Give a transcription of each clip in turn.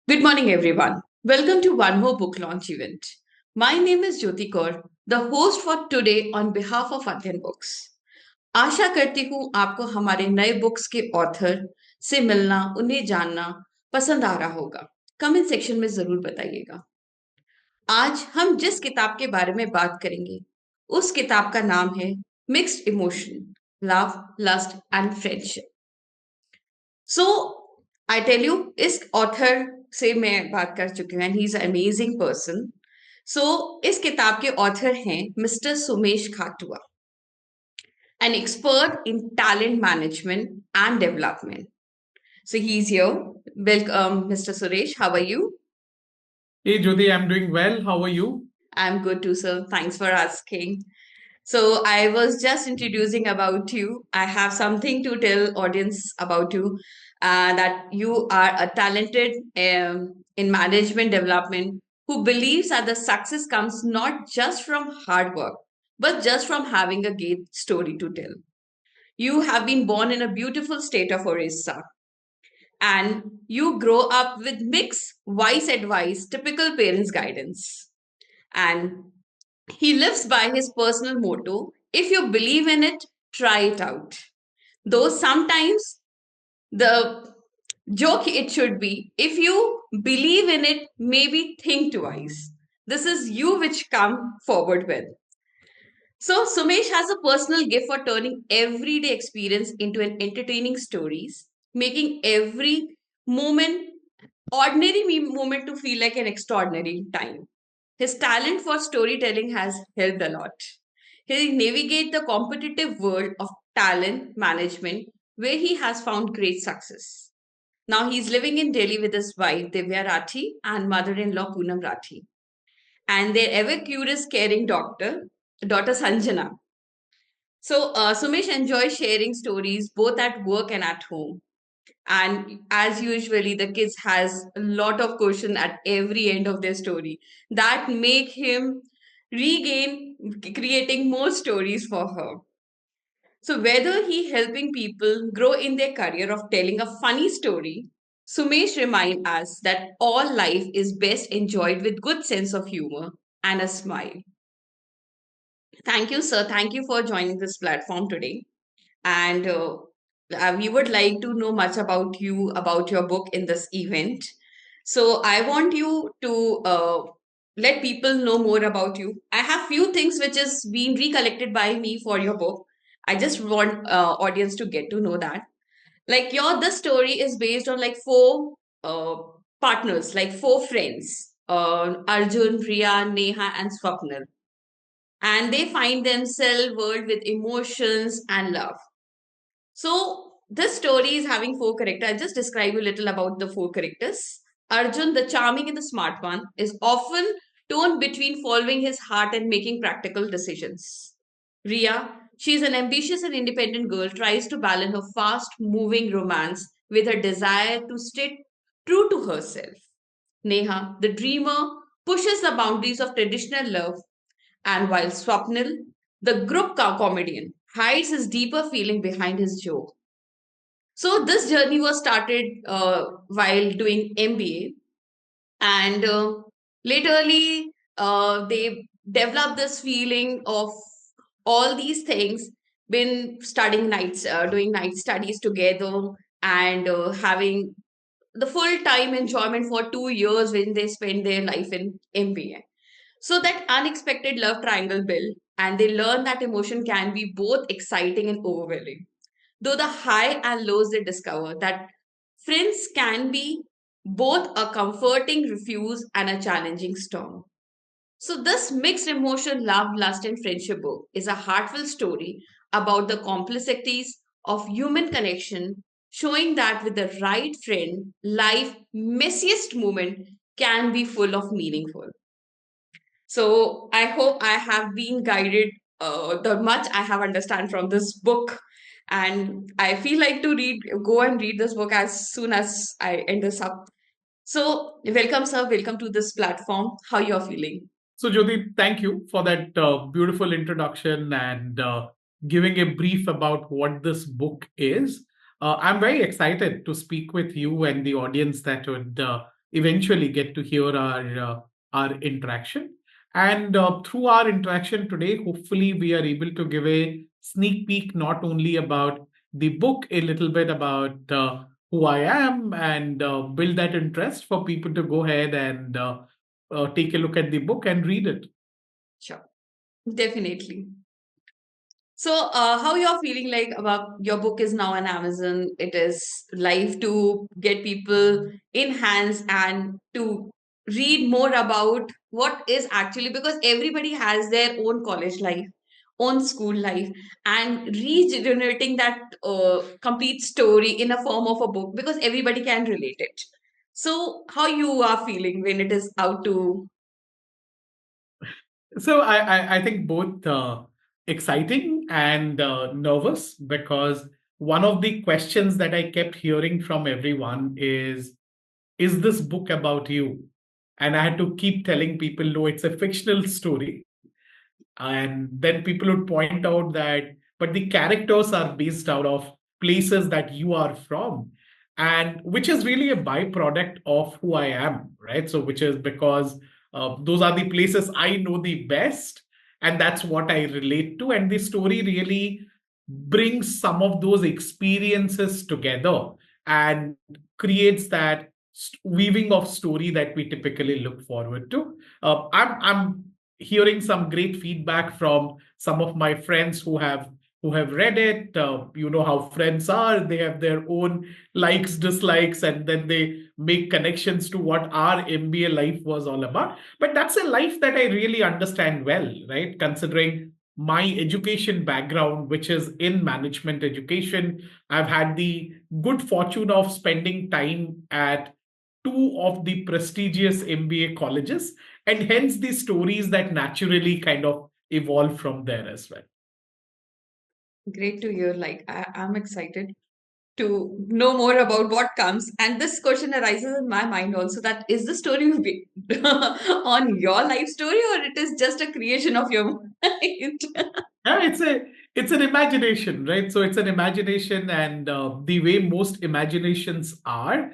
Good morning, everyone. Welcome to one more book launch event. My name is Jyoti Kaur, the host for today on behalf of Adyan Books. आशा करती हूँ आपको हमारे नए books के author से मिलना, उन्हें जानना पसंद आ रहा होगा। कमेंट सेक्शन में जरूर बताइएगा। आज हम जिस किताब के बारे में बात करेंगे, उस किताब का नाम है mixed emotion, love, lust and friendship. So I tell you, इस ऑथर से मैं बात कर चुकी हूँ and he is amazing person. So इस किताब के ऑथर हैं mister Sumesh Khatua, an expert in talent management and development. So he's here. Welcome, Mr. Suresh. How are you? Hey Jyoti, I'm doing well. How are you? I'm good too, sir. Thanks for asking. So I was just introducing about you. I have something to tell audience about you. That you are a talented in management development who believes that the success comes not just from hard work, but just from having a great story to tell. You have been born in a beautiful state of Orissa, and you grow up with mixed wise advice, typical parents' guidance. And he lives by his personal motto: if you believe in it, try it out. Though sometimes the joke it should be, if you believe in it, maybe think twice. This is you which come forward with. So Sumesh has a personal gift for turning everyday experience into an entertaining stories, making every moment, moment to feel like an extraordinary time. His talent for storytelling has helped a lot. He navigates the competitive world of talent management where he has found great success. Now he's living in Delhi with his wife Divya Rathi and mother-in-law Poonam Rathi and their ever curious caring daughter Sanjana. So Sumesh enjoys sharing stories both at work and at home. And as usually, the kids has a lot of question at every end of their story that make him regain creating more stories for her. So whether he helping people grow in their career of telling a funny story, Sumesh remind us that all life is best enjoyed with good sense of humor and a smile. Thank you, sir. Thank you for joining this platform today. And we would like to know much about you, about your book in this event. So I want you to let people know more about you. I have few things which is being recollected by me for your book. I just want audience to get to know that. Like your this story is based on like four partners, like four friends, Arjun, Priya, Neha, and Swapnil, and they find themselves world with emotions and love. So this story is having four characters. I'll just describe you a little about the four characters. Arjun, the charming and the smart one, is often torn between following his heart and making practical decisions. Ria, she is an ambitious and independent girl, tries to balance her fast moving romance with her desire to stay true to herself. Neha, the dreamer, pushes the boundaries of traditional love, and while Swapnil, the group comedian, hides his deeper feeling behind his joke. So this journey was started while doing MBA, and laterly they developed this feeling of all these things. Been studying nights, doing night studies together, and having the full time enjoyment for 2 years when they spend their life in MBA. So that unexpected love triangle built, and they learn that emotion can be both exciting and overwhelming. Though the high and lows, they discover that friends can be both a comforting refuge and a challenging storm. So, this mixed emotion, love, lust, and friendship book is a heartfelt story about the complexities of human connection, showing that with the right friend, life messiest moment can be full of meaningful. So I hope I have been guided the much I have understand from this book, and I feel like to go and read this book as soon as I end this up. So welcome, sir. Welcome to this platform. How you are feeling? So, Jyoti, thank you for that beautiful introduction and giving a brief about what this book is. I'm very excited to speak with you and the audience that would eventually get to hear our interaction. And through our interaction today, hopefully, we are able to give a sneak peek not only about the book, a little bit about who I am, and build that interest for people to go ahead and take a look at the book and read it. Sure. Definitely. So, how you're feeling like about your book is now on Amazon? It is live to get people in hands and to read more about what is actually, because everybody has their own college life, own school life, and regenerating that complete story in a form of a book because everybody can relate it. So, how you are feeling when it is out to? So I think both exciting and nervous, because one of the questions that I kept hearing from everyone is this book about you? And I had to keep telling people, no, it's a fictional story. And then people would point out that, but the characters are based out of places that you are from, and which is really a byproduct of who I am, right? So, which is because those are the places I know the best, and that's what I relate to. And the story really brings some of those experiences together and creates that weaving of story that we typically look forward to. I'm hearing some great feedback from some of my friends who have read it. You know how friends are; they have their own likes, dislikes, and then they make connections to what our MBA life was all about. But that's a life that I really understand well, right? Considering my education background, which is in management education, I've had the good fortune of spending time at two of the prestigious MBA colleges, and hence the stories that naturally kind of evolve from there as well. Great to hear. Like, I'm excited to know more about what comes. And this question arises in my mind also, that is the story on your life story, or it is just a creation of your mind? Yeah, it's an imagination, right? So it's an imagination, and the way most imaginations are,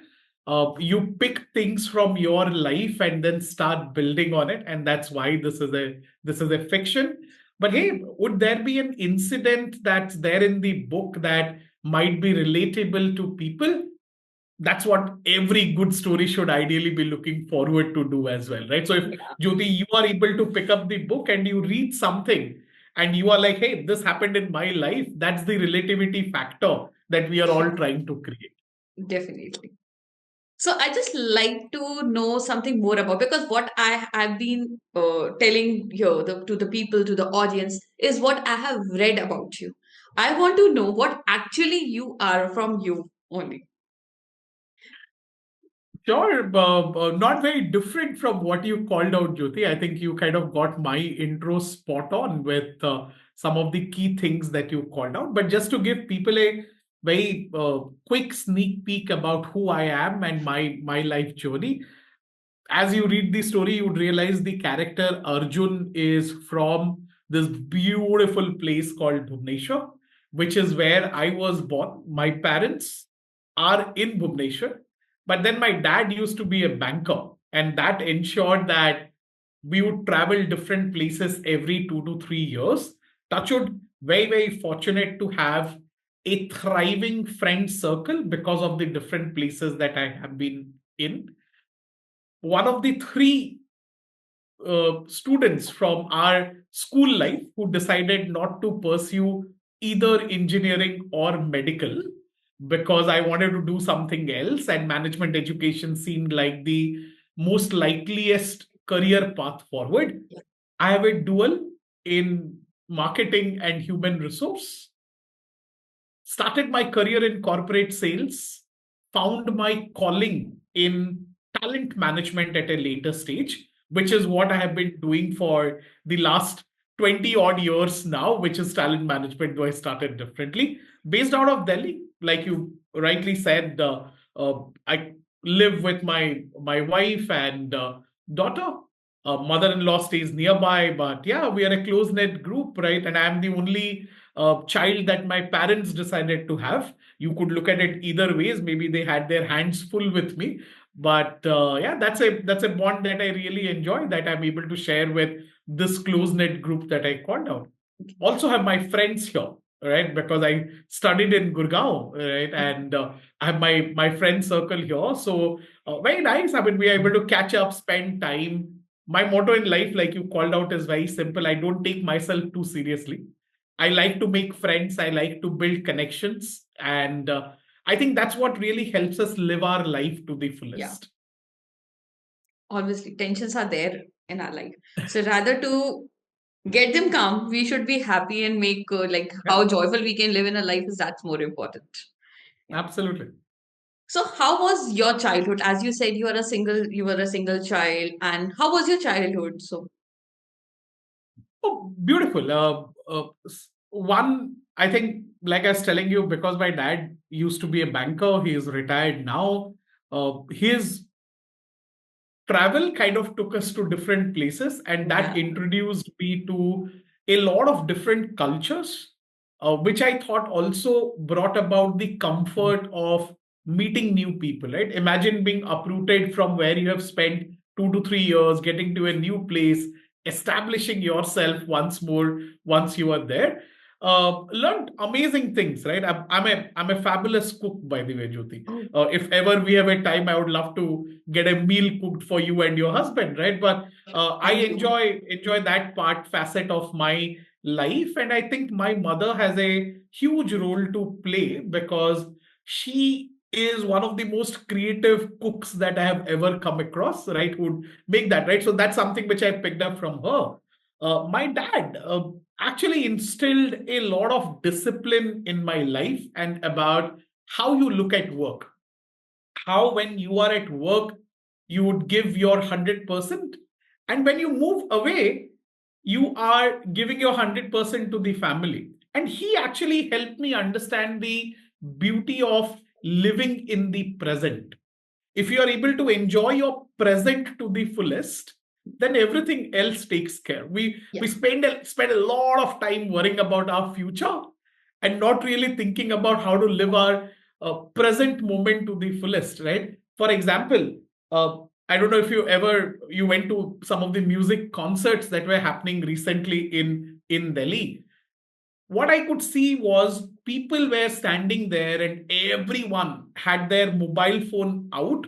you pick things from your life and then start building on it, and that's why this is a fiction. But hey, would there be an incident that's there in the book that might be relatable to people? That's what every good story should ideally be looking forward to do as well, right? So if Yeah, Jyoti, you are able to pick up the book and you read something and you are like, hey, this happened in my life, that's the relativity factor that we are all sure, trying to create. definitely. So I just like to know something more about, because what I have been telling here to the people, to the audience, is what I have read about you. I want to know what actually you are from you only. Sure, not very different from what you called out, Jyoti. I think you kind of got my intro spot on with some of the key things that you called out. But just to give people a very quick sneak peek about who I am and my life journey, as you read the story, you would realize the character Arjun is from this beautiful place called Bhubaneswar, which is where I was born. My parents are in Bhubaneswar, but then my dad used to be a banker, and that ensured that we would travel different places every 2 to 3 years. Touchwood, very, very fortunate to have a thriving friend circle because of the different places that I have been in. One of the three students from our school life who decided not to pursue either engineering or medical because I wanted to do something else, and management education seemed like the most likeliest career path forward. I have a dual in marketing and human resource, started my career in corporate sales, found my calling in talent management at a later stage, which is what I have been doing for the last 20 odd years now, which is talent management, though I started differently. Based out of Delhi, like you rightly said, I live with my wife and daughter. Mother-in-law stays nearby, but yeah, we are a close-knit group, right? And I'm the only child that my parents decided to have. You could look at it either ways. Maybe they had their hands full with me, But yeah, that's a bond that I really enjoy, that I'm able to share with this close knit group that I called out. Also have my friends here, right? Because I studied in Gurgaon, right? And I have my friend circle here. So very nice. I mean, we are able to catch up, spend time. My motto in life, like you called out, is very simple. I don't take myself too seriously. I like to make friends. I like to build connections, and I think that's what really helps us live our life to the Yeah, fullest. obviously tensions are there in our life. So rather to get them calm, we should be happy and make like Yeah, how joyful we can live in a life is that's more important. Yeah. absolutely. So how was your childhood? As you said, you were a single child, and how was your childhood? So Oh, beautiful. One, I think, like I was telling you, because my dad used to be a banker, he is retired now. His travel kind of took us to different places, and that yeah, introduced me to a lot of different cultures, which I thought also brought about the comfort of meeting new people, right? Imagine being uprooted from where you have spent 2 to 3 years, getting to a new place, establishing yourself once more once you are there. Learned amazing things, right? I'm a fabulous cook, by the way, Jyoti. oh, If ever we have a time, I would love to get a meal cooked for you and your husband, right? But I thank you. enjoy that part facet of my life, and I think my mother has a huge role to play because she is one of the most creative cooks that I have ever come across, right? Who'd make that, right? So that's something which I picked up from her. My dad actually instilled a lot of discipline in my life and about how you look at work, how when you are at work you would give your 100%, and when you move away you are giving your 100% to the family. And he actually helped me understand the beauty of living in the present. If you are able to enjoy your present to the fullest, then everything else takes care. We Yeah, spend a lot of time worrying about our future and not really thinking about how to live our present moment to the fullest, right? For example, uh, I don't know if you went to some of the music concerts that were happening recently in Delhi. What I could see was people were standing there and everyone had their mobile phone out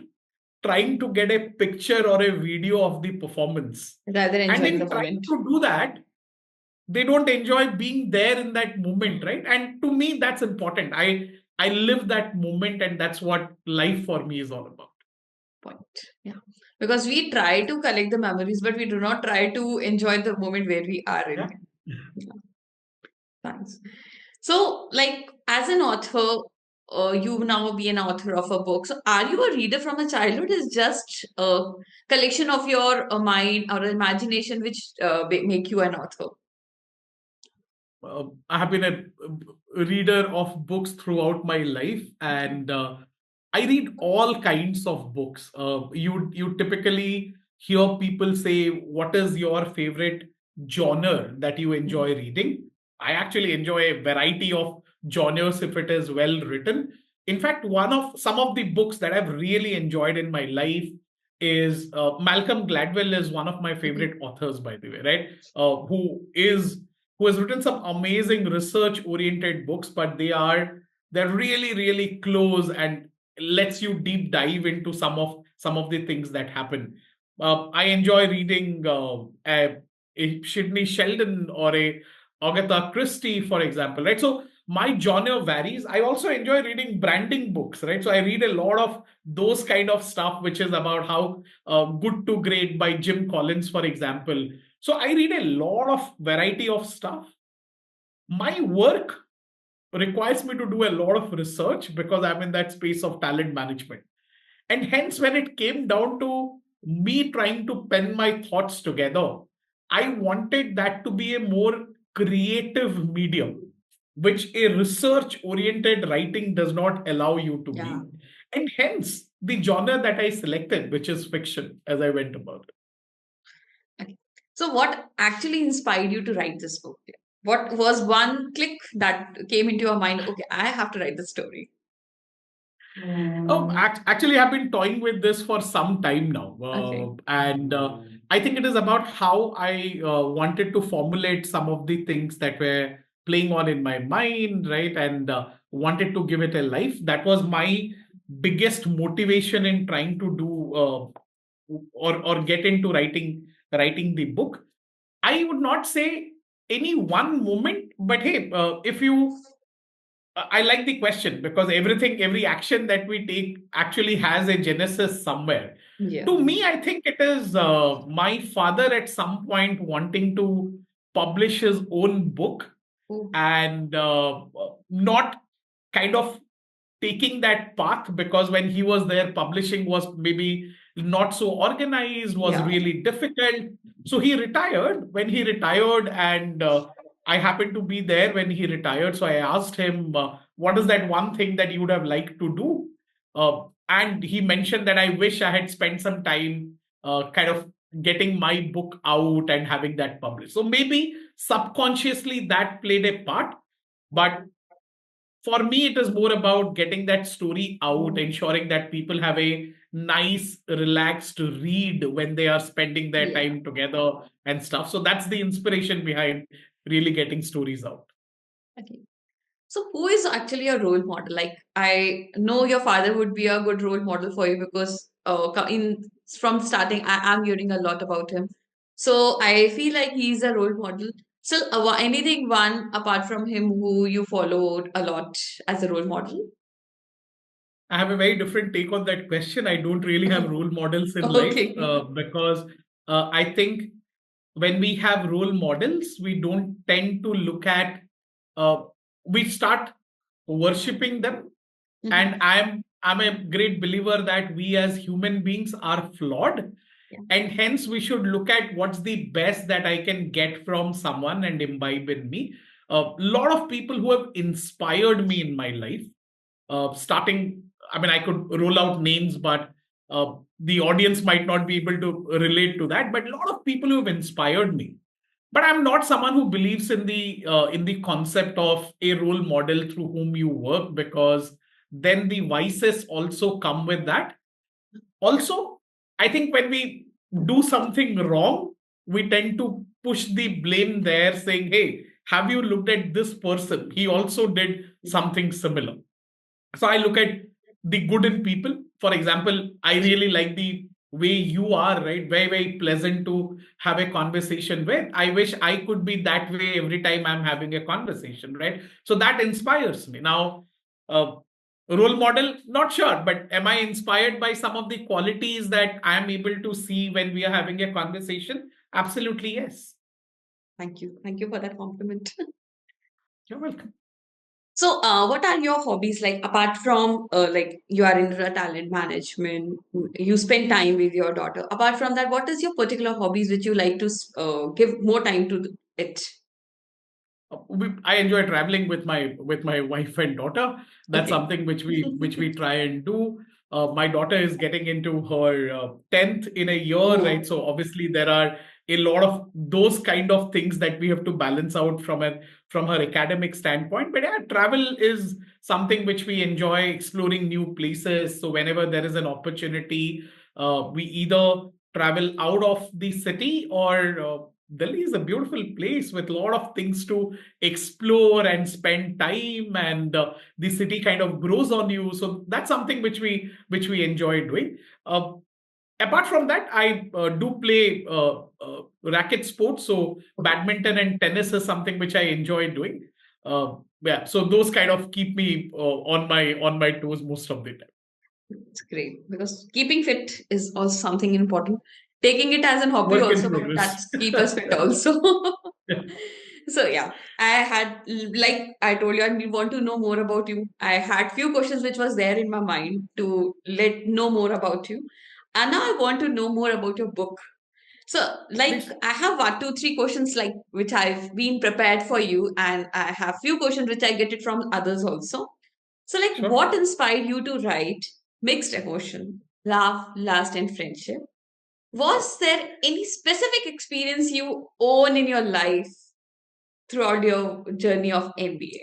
trying to get a picture or a video of the performance. rather And enjoying the in trying moment. to do that, they don't enjoy being there in that moment, right? And to me, that's important. I live that moment, and that's what life for me is all about. Point. Yeah, because we try to collect the memories, but we do not try to enjoy the moment where we are in. Yeah. Yeah, thanks. So, like as an author, you now be an author of a book. So, are you a reader from a childhood? Is just a collection of your mind or imagination which make you an author? I have been a reader of books throughout my life, Okay. and I read all kinds of books. You typically hear people say, "What is your favorite genre that you Mhm. enjoy reading?" I actually enjoy a variety of genres if it is well written. In fact, one of some of the books that I've really enjoyed in my life is Malcolm Gladwell is one of my Okay. favorite authors, by the way, right? Who has written some amazing research oriented books, but they're really really close and lets you deep dive into some of the things that happen. I enjoy reading a Sidney Sheldon or a Agatha Christie, for example, right? So my genre varies. I also enjoy reading branding books, right? So I read a lot of those kind of stuff, which is about how Good to Great by Jim Collins, for example. So I read a lot of variety of stuff. My work requires me to do a lot of research because I'm in that space of talent management. And hence, when it came down to me trying to pen my thoughts together, I wanted that to be a more creative medium, which a research oriented writing does not allow you to Yeah. be. And hence, the genre that I selected, which is fiction, as I went about it. Okay. So, what actually inspired you to write this book? What was one click that came into your mind? Okay, I have to write this story. Oh, actually, I've been toying with this for some time now, Okay. and I think it is about how I wanted to formulate some of the things that were playing on in my mind, right, and wanted to give it a life. That was my biggest motivation in trying to do or get into writing the book. I would not say any one moment, but hey, if you I like the question because every action that we take actually has a genesis somewhere. Yeah. To me, I think it is my father at some point wanting to publish his own book Oh, and not kind of taking that path because when he was there, publishing was maybe not so organized, was yeah. really difficult. So he retired. When he retired, and I happened to be there when he retired, so I asked him, "What is that one thing that you would have liked to do?" And he mentioned that I wish I had spent some time, kind of getting my book out and having that published. So maybe subconsciously that played a part, but for me it is more about getting that story out, ensuring that people have a nice relaxed read when they are spending their Yeah. time together and stuff. So that's the inspiration behind really getting stories out. Okay. So, who is actually a role model? Like, I know your father would be a good role model for you because in from starting, I am hearing a lot about him. So, I feel like he's a role model. So, anything one apart from him who you followed a lot as a role model? I have a very different take on that question. I don't really have role models in life Okay. because I think when we have role models, we don't tend to look at, uh, we start worshipping them. And Mhm. I'm a great believer that we as human beings are flawed, Yeah. and hence we should look at what's the best that I can get from someone and imbibe in me. A lot of people who have inspired me in my life, starting, I mean, I could roll out names, but the audience might not be able to relate to that. But a lot of people who have inspired me. But I'm not someone who believes in the concept of a role model through whom you work, because then the vices also come with that. Also, I think when we do something wrong, we tend to push the blame there, saying, "Hey, have you looked at this person? He also did something similar." So I look at the good in people. For example, I really like the way you are, right? Very, very pleasant to have a conversation with. I wish I could be that way every time I'm having a conversation, right? So that inspires me. Now, uh, role model, not sure, but am I inspired by some of the qualities that I am able to see when we are having a conversation? Absolutely, yes. Thank you. Thank you for that compliment. You're welcome. So, what are your hobbies like apart from like you are into the talent management, you spend time with your daughter. Apart from that, what is your particular hobbies which you like to give more time to it? I enjoy traveling with my wife and daughter. That's Okay. something which we try and do. My daughter is getting into her 10th in a year, right? Oh, So obviously there are a lot of those kind of things that we have to balance out from her academic standpoint. But yeah, travel is something which we enjoy, exploring new places. So whenever there is an opportunity, we either travel out of the city or Delhi is a beautiful place with a lot of things to explore and spend time, and the city kind of grows on you. So that's something which we enjoy doing. Apart from that, I do play racket sports. So okay. badminton and tennis is something which I enjoy doing. Yeah, so those kind of keep me on my toes most of the time. It's great because keeping fit is also something important. Taking it as an hobby Work in also, but progress. that's keep us fit also. So yeah, I had like I told you, I want to know more about you. I had few questions which was there in my mind to let know more about you, and now I want to know more about your book. So like Please, I have one, two, three questions like which I've been prepared for you, and I have few questions which I get it from others also. So, like, sure. what inspired you to write Mixed Emotion, Love, Lust, and Friendship? Was there any specific experience you own in your life throughout your journey of MBA?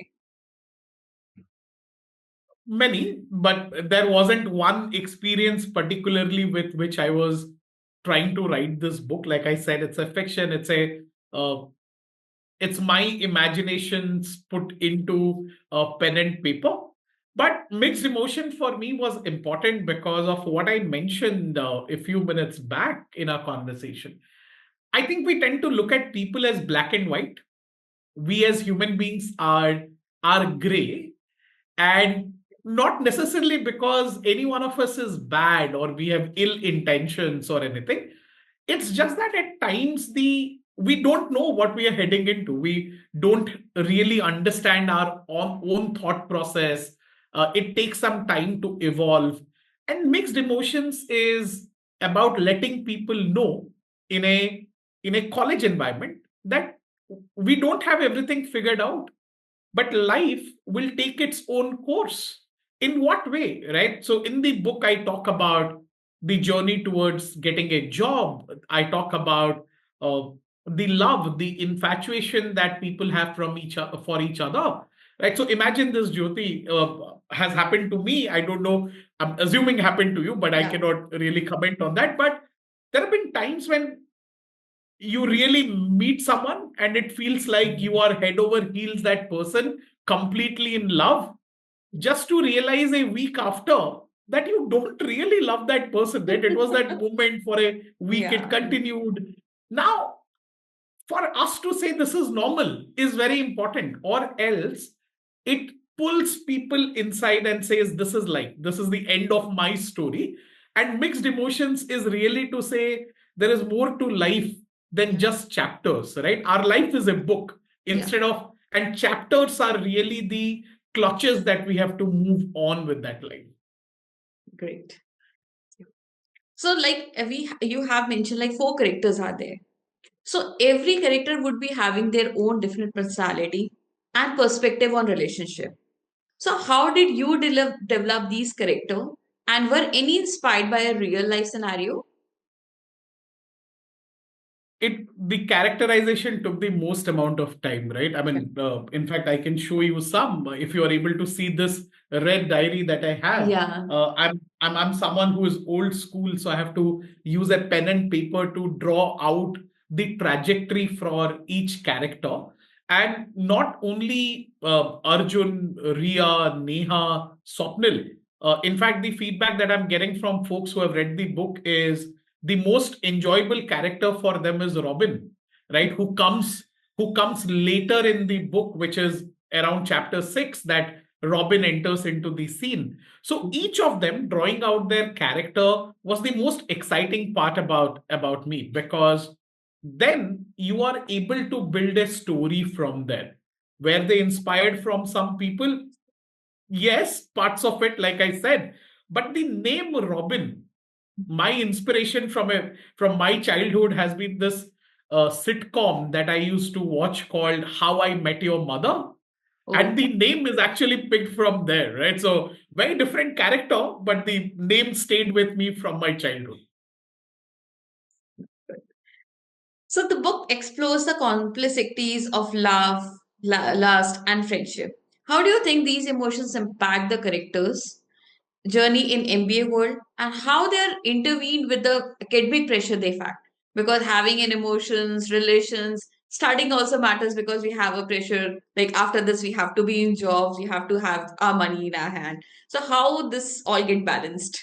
Many, but there wasn't one experience particularly with which I was trying to write this book. Like I said, it's a fiction. Uh, it's my imaginations put into pen and paper. But mixed emotion for me was important because of what I mentioned a few minutes back in our conversation. I think we tend to look at people as black and white. We as human beings are gray, and not necessarily because any one of us is bad or we have ill intentions or anything. It's just that at times the we don't know what we are heading into. We don't really understand our own thought process. It takes some time to evolve, and mixed emotions is about letting people know in a college environment that we don't have everything figured out, but life will take its own course. In what way, right? So in the book I talk about the journey towards getting a job. I talk about uh, the love, the infatuation that people have from for each other, right? So imagine this, Jyoti, has happened to me. I don't know, I'm assuming happened to you, but I Yeah. cannot really comment on that. But there have been times when you really meet someone and it feels like you are head over heels that person, completely in love, just to realize a week after that you don't really love that person, right? It was that moment for a week, it Yeah. continued. Now for us to say this is normal is very important, or else it pulls people inside and says this is life, this is the end of my story. And mixed emotions is really to say there is more to life than Yeah. just chapters, right? Our life is a book Yeah. instead of, and chapters are really the clutches that we have to move on with that life. Great. So, like you have mentioned, like four characters are there. So every character would be having their own different personality and perspective on relationship. So how did you develop these character, and were any inspired by a real life scenario? It the characterization took the most amount of time, right? I Yeah. mean, in fact, I can show you some if you are able to see this red diary that I have. Yeah. I'm someone who is old school, so I have to use a pen and paper to draw out the trajectory for each character. And not only Arjun, Ria, Neha, Swapnil. In fact, the feedback that I'm getting from folks who have read the book is the most enjoyable character for them is Robin, right? Who comes later in the book, which is around chapter 6, that Robin enters into the scene. So each of them drawing out their character was the most exciting part about me, because then you are able to build a story from there. Where they inspired from some people, yes, parts of it, like I said, but the name Robin, my inspiration from my childhood has been this sitcom that I used to watch called How I Met Your Mother, and Oh. the name is actually picked from there, right? So very different character, but the name stayed with me from my childhood. So the book explores the complexities of love, lust, and friendship. How do you think these emotions impact the characters' journey in MBA world, and how they are intervened with the academic pressure they face? Because having an emotions, relations, studying also matters because we have a pressure. Like after this, we have to be in jobs, we have to have our money in our hand. So how this all get balanced?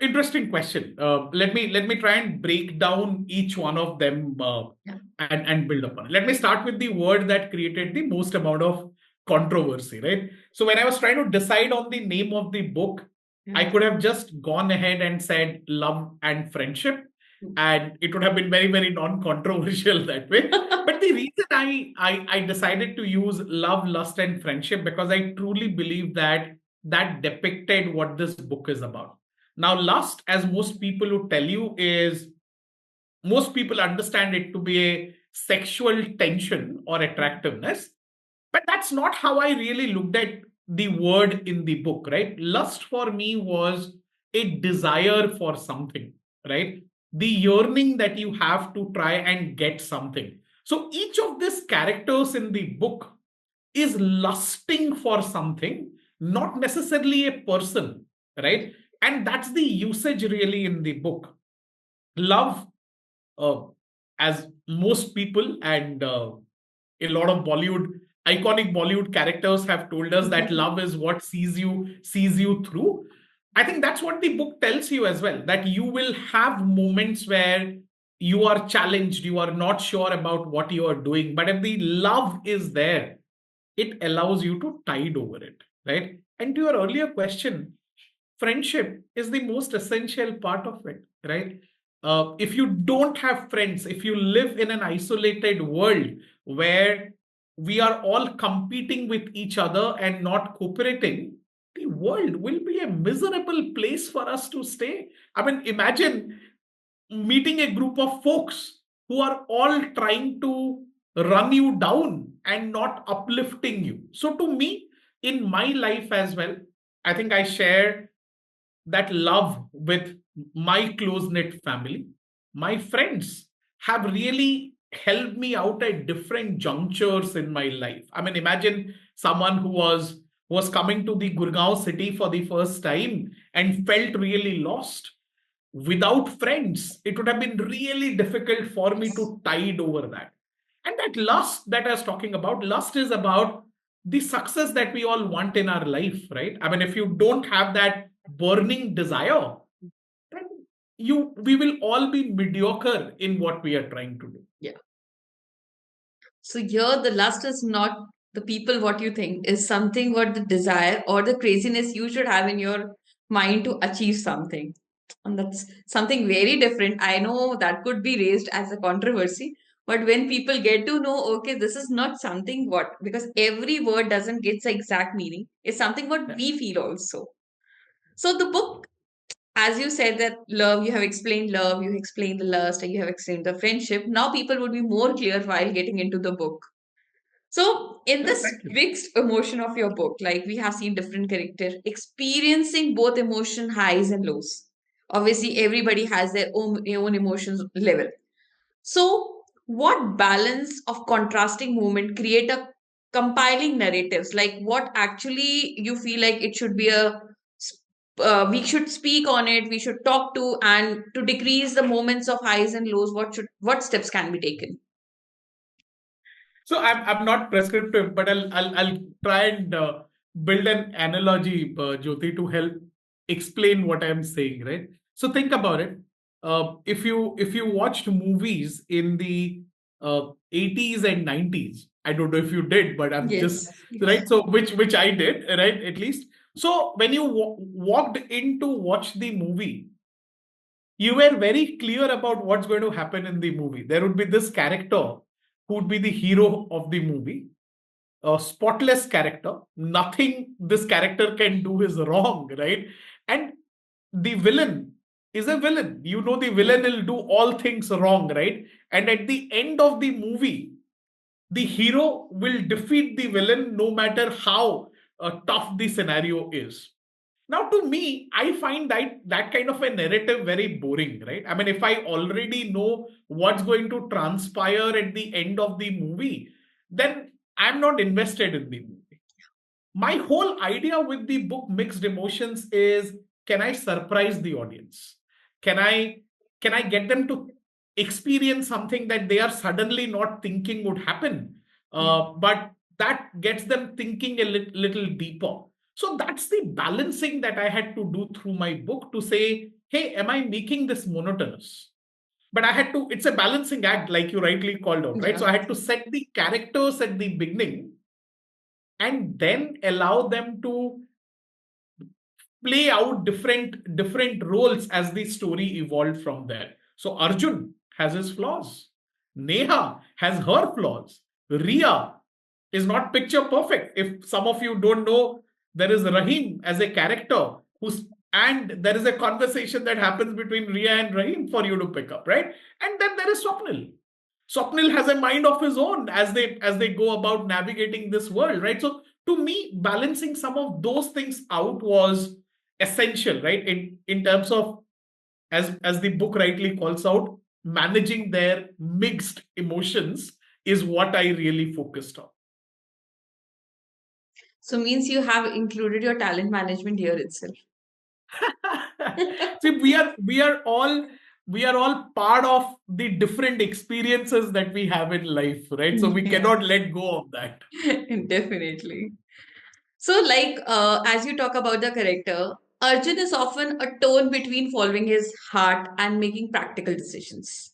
Interesting question. Let me try and break down each one of them Yeah. and build upon it. Let me start with the word that created the most amount of controversy, right? So when I was trying to decide on the name of the book, Yeah. I could have just gone ahead and said love and friendship, and it would have been very, very non-controversial that way. But the reason I decided to use love, lust, and friendship, because I truly believe that that depicted what this book is about. Now, lust, as most people would tell you, is most people understand it to be a sexual tension or attractiveness. But that's not how I really looked at the word in the book, right? Lust for me was a desire for something, right? The yearning that you have to try and get something. So each of these characters in the book is lusting for something, not necessarily a person, right? And that's the usage really in the book. Love, uh, as most people and a lot of iconic Bollywood characters have told us, that love is what sees you through. I think that's what the book tells you as well, that you will have moments where you are challenged, you are not sure about what you are doing, but if the love is there, it allows you to tide over it, right? And to your earlier question, friendship is the most essential part of it, right? If you don't have friends, if you live in an isolated world where we are all competing with each other and not cooperating, the world will be a miserable place for us to stay. I mean, imagine meeting a group of folks who are all trying to run you down and not uplifting you. So, to me, in my life as well, I think I share that love with my close knit family. My friends have really helped me out at different junctures in my life. I mean, imagine someone who was coming to the Gurgaon city for the first time and felt really lost. Without friends, it would have been really difficult for me to tide over that. And that lust that I was talking about, lust is about the success that we all want in our life, right? I mean, if you don't have that burning desire, then we will all be mediocre in what we are trying to do. Yeah. So here the lust is not the people what you think, is something what the desire or the craziness you should have in your mind to achieve something. And that's something very different. I know that could be raised as a controversy, but when people get to know, okay, this is not something what, because every word doesn't get the exact meaning, it's something what we feel also. So the book, as you said that love, you explained the lust, and you have explained the friendship. Now people would be more clear while getting into the book. So, in Yeah, this thank you. mixed emotion of your book, like we have seen different characters experiencing both emotion highs and lows. Obviously, everybody has their own emotions level. So, what balance of contrasting movement create a compiling narratives? Like, what actually you feel like it should be we should speak on it, we should talk to, and to decrease the moments of highs and lows. What steps can be taken? So I'm not prescriptive, but I'll try and build an analogy, Jyoti, to help explain what I'm saying. Right. So think about it. If you watched movies in the 80s and 90s, I don't know if you did, but I'm just Yes. right. So which I did, right? At least. So when you walked in to watch the movie, you were very clear about what's going to happen in the movie. There would be this character who would be the hero of the movie, a spotless character. Nothing this character can do is wrong, right? And the villain is a villain. You know, the villain will do all things wrong, right? And at the end of the movie, the hero will defeat the villain no matter how tough the scenario is. Now, to me, I find that kind of a narrative very boring, right? I mean, if I already know what's going to transpire at the end of the movie, then I'm not invested in the movie. My whole idea with the book Mixed Emotions is, can I surprise the audience? Can I can I get them to experience something that they are suddenly not thinking would happen, but that gets them thinking a little deeper. So that's the balancing that I had to do through my book to say, hey, am I making this monotonous? But I had to, it's a balancing act, like you rightly called out, right? Yeah. So I had to set the characters at the beginning and then allow them to play out different roles as the story evolved from there. So Arjun has his flaws. Neha has her flaws. Ria is not picture perfect. If some of you don't know, there is Rahim as a character who's, and there is a conversation that happens between Ria and Rahim for you to pick up, right? And then there is Swapnil. Swapnil has a mind of his own as they go about navigating this world, right? So to me, balancing some of those things out was essential, right? In terms of, as the book rightly calls out, managing their mixed emotions is what I really focused on. So means you have included your talent management here itself. See, we are all part of the different experiences that we have in life, right? So we Yeah, cannot let go of that. definitely. So, like, as you talk about the character, Arjun is often a tone between following his heart and making practical decisions.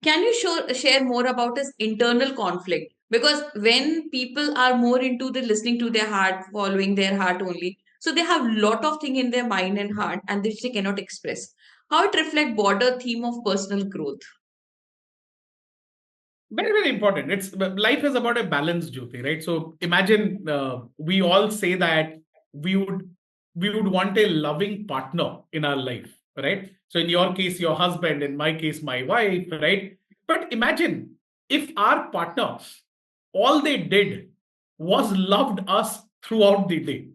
Can you share more about his internal conflict? Because when people are more into the listening to their heart, following their heart only, so they have lot of thing in their mind and heart, and which they cannot express. How it reflect broader theme of personal growth? Very, very important. It's life is about a balance, Jyoti, right? So imagine we all say that we would we would want a loving partner in our life, right? So in your case, your husband, in my case, my wife, right? But imagine if our partners, all they did was loved us throughout the day.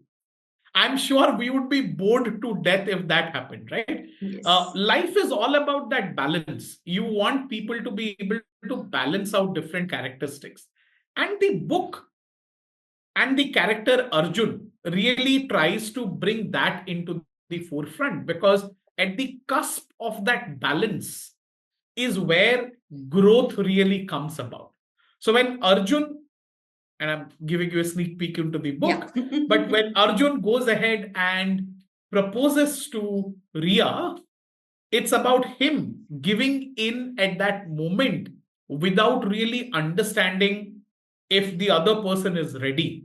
I'm sure we would be bored to death if that happened, right? Yes. Life is all about that balance. You want people to be able to balance out different characteristics. And the book and the character Arjun really tries to bring that into the forefront because at the cusp of that balance is where growth really comes about. So when Arjun, and I'm giving you a sneak peek into the Yeah. book. But when Arjun goes ahead and proposes to Ria, it's about him giving in at that moment without really understanding if the other person is ready.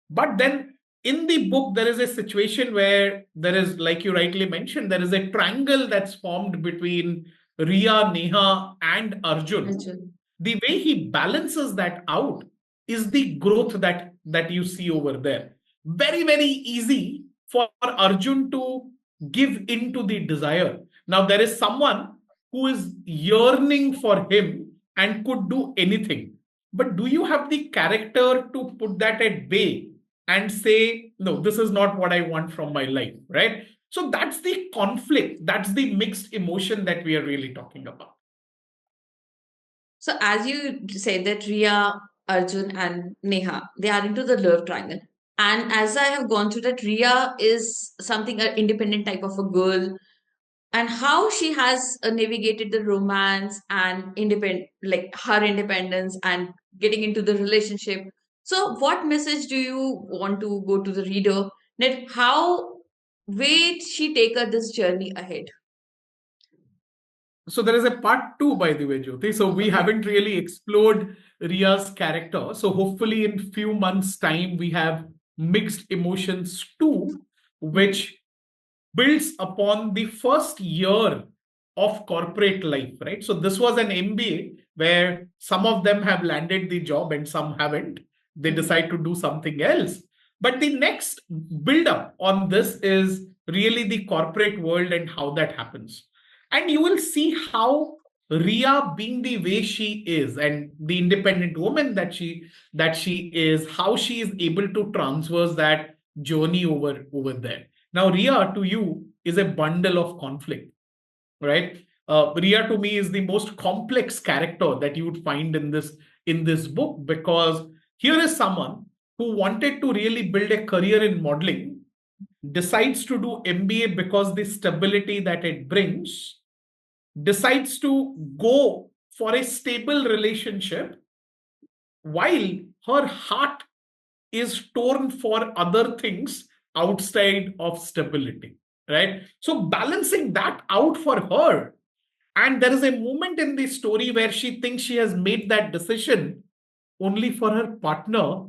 But then in the book, there is a situation where there is, like you rightly mentioned, there is a triangle that's formed between Ria, Neha, and Arjun. Arjun. The way he balances that out is the growth that you see over there. Very, very easy for Arjun to give into the desire. Now, there is someone who is yearning for him and could do anything. But do you have the character to put that at bay and say, no, this is not what I want from my life, right? So that's the conflict. That's the mixed emotion that we are really talking about. So as you said that Riya, Arjun, and Neha, they are into the love triangle. And as I have gone through that, Riya is something an independent type of a girl, and how she has navigated the romance and independent, like her independence and getting into the relationship. So, what message do you want to go to the reader? That how way she take her this journey ahead? So there is a part two, by the way, Jyoti. So we Okay. haven't really explored Ria's character. So hopefully in few months' time we have mixed emotions too, Mhm. which builds upon the first year of corporate life, right? So this was an MBA where some of them have landed the job and some haven't. They Mhm. decide to do something else. But the next build up on this is really the corporate world and how that happens. And you will see how Ria being the way she is and the independent woman that she is, how she is able to transverse that journey over there. Now, Ria to you is a bundle of conflict, right? Ria to me is the most complex character that you would find in this book because here is someone who wanted to really build a career in modeling, decides to do MBA because the stability that it brings, decides to go for a stable relationship while her heart is torn for other things outside of stability, right? So balancing that out for her. And there is a moment in the story where she thinks she has made that decision only for her partner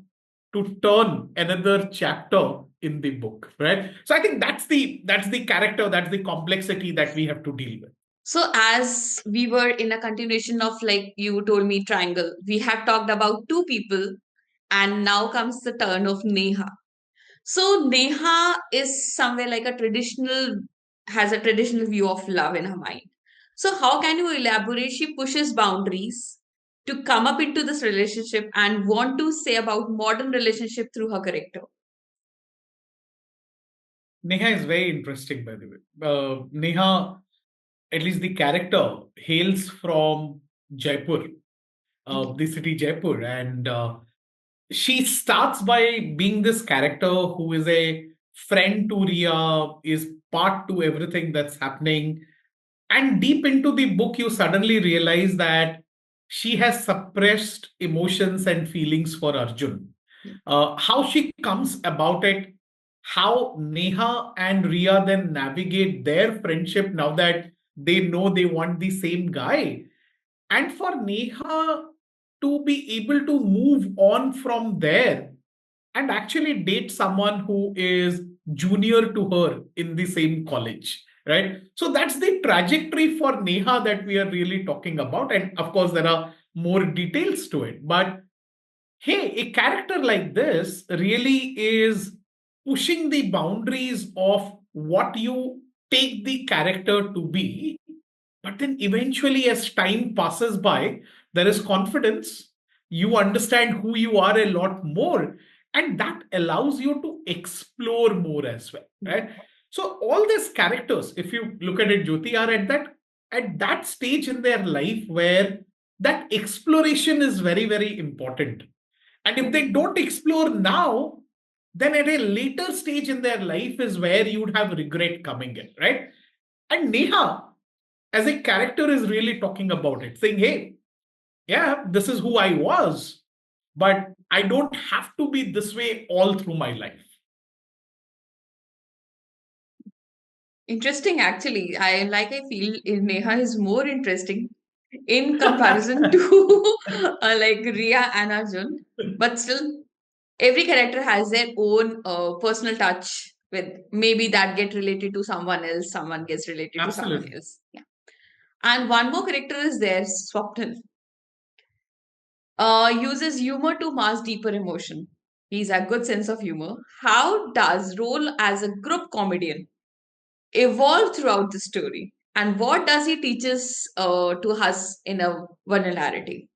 to turn another chapter in the book, right? So I think that's the character, that's the complexity that we have to deal with. So, as we were in a continuation of like you told me triangle, we have talked about two people, and now comes the turn of Neha. So Neha is somewhere like a traditional, has a traditional view of love in her mind. So how can you elaborate? She pushes boundaries to come up into this relationship and want to say about modern relationship through her character. Neha is very interesting, by the way. Neha, at least the character, hails from Jaipur, Okay. the city Jaipur, and she starts by being this character who is a friend to Ria, is part to everything that's happening. And deep into the book, you suddenly realize that she has suppressed emotions and feelings for Arjun. How she comes about it, how Neha and Ria then navigate their friendship now that they know they want the same guy. And for Neha to be able to move on from there and actually date someone who is junior to her in the same college, right? So that's the trajectory for Neha that we are really talking about. And of course, there are more details to it. But hey, a character like this really is pushing the boundaries of what you take the character to be. But then eventually, as time passes by, there is confidence. You understand who you are a lot more, and that allows you to explore more as well, right? So all these characters, if you look at it, Jyoti, are at that stage in their life where that exploration is very, very important. And if they don't explore now, then at a later stage in their life is where you would have regret coming in, right? And Neha, as a character, is really talking about it, saying, hey, yeah, this is who I was, but I don't have to be this way all through my life. Interesting, actually. I feel Neha is more interesting in comparison to like Ria and Arjun, but still, every character has their own personal touch with maybe that get related to someone else, someone gets related to someone Absolutely. else. Yeah. And one more character is there, Swapnil. Uses humor to mask deeper emotion. He's a good sense of humor. How does role as a group comedian evolve throughout the story? And what does he teaches to us in a vulnerability?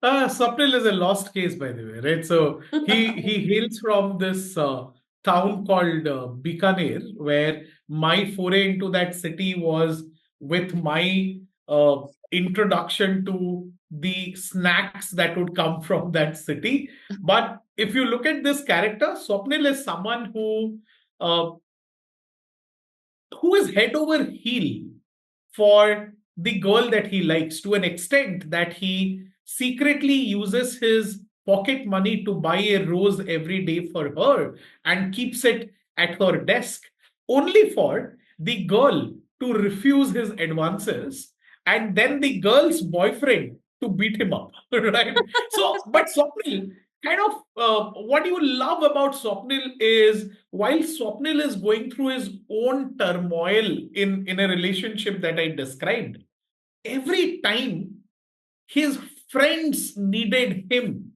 Swapnil is a lost case, by the way, right? So he hails from this town called Bikaner, where my foray into that city was with my uh, introduction to the snacks that would come from that city. But if you look at this character, Swapnil is someone uh, who is head over heel for the girl that he likes, to an extent that he secretly uses his pocket money to buy a rose every day for her and keeps it at her desk, only for the girl to refuse his advances and then the girl's boyfriend to beat him up, right? So, but Swapnil, kind of what you love about Swapnil is while Swapnil is going through his own turmoil in a relationship that I described, every time his friends needed him,